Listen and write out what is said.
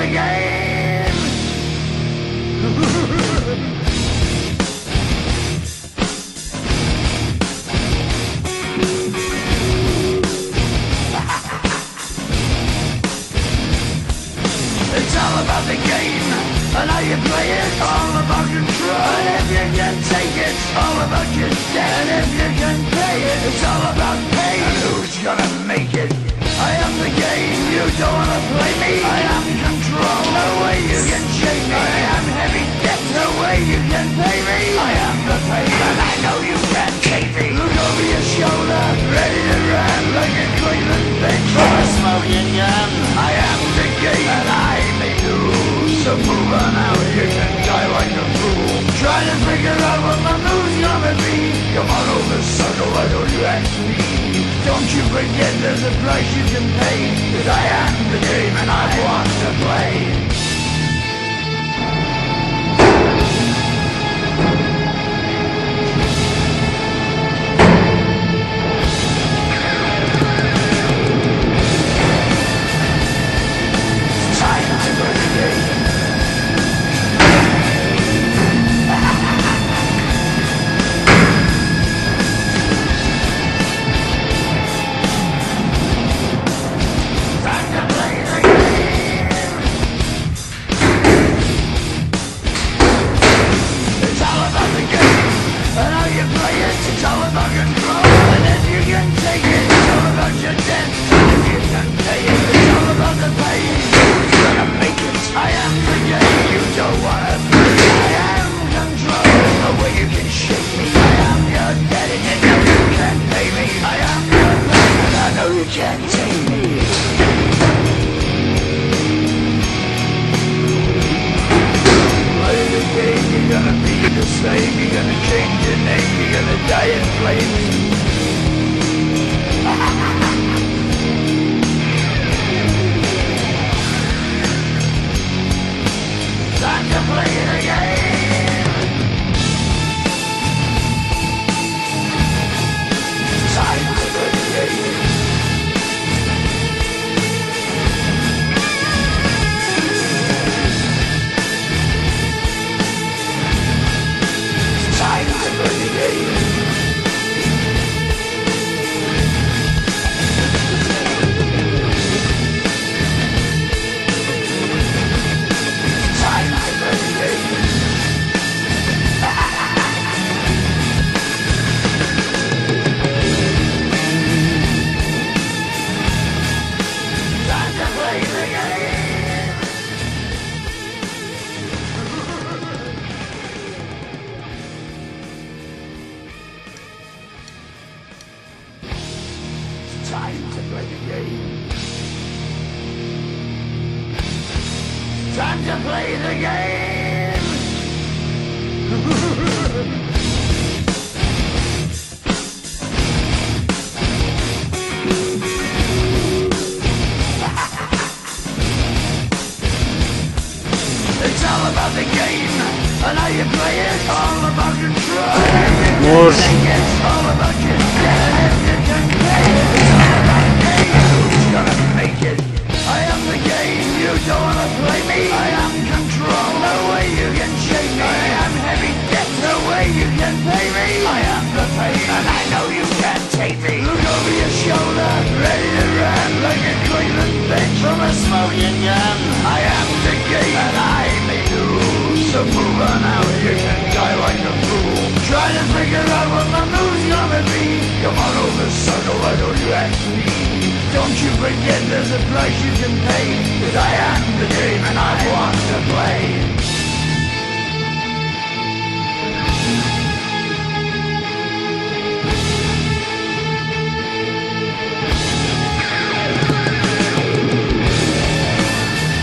game. It's all about the game and how you play it. All about control, and if you can take it, all about your debt. And if you can pay it, it's all about pain. And who's gonna make it? I am the game, you don't wanna play me. I am control, no way you can shake me. I am heavy debt, no way you can pay me. I am the pain, and I know you can't take me. Look over your shoulder, ready to run like a Cleveland bench from a smoking gun. I am the game, and I may lose. So move on out, you can die like a fool. Try to figure out what my move's gonna be. Come on over, sucker, why don't you ask me? Don't you forget there's a price you can pay. 'Cause I am the game and I want to play. It's all about control, and if you can take it, it's all about your debt. And if you can pay it, it's all about the pain. Who's gonna make it? I am the game, you don't wanna play. I am control, no way you can shake me. I am your debt, and you know you can't pay me. I am your pain, and I know you can't take me. Play the game, you're gonna be the same. You're gonna change your name, you're gonna die in flames. Time to play the game. Time to play the game. Time to play the game. Time to play the game. Time to play the game. It's all about the game and how you play it. All about control. It's all about your debt. If you can pay it, it's all about pain. Who's gonna make it? I am the game, you don't wanna play me. I am control, no way you can shake me. I am heavy debt, no way you can pay me. I am the pain, and I know you can't take me. Look over your shoulder, ready to run like a Cleveland bench from a smoking gun. I am the game, and I may lose. So move on out, you can die like a fool. Try to figure out what my move's gonna be. Come on over, sucker, why don't you ask me? Don't you forget there's a price you can pay. 'Cause I am the game and I want to play.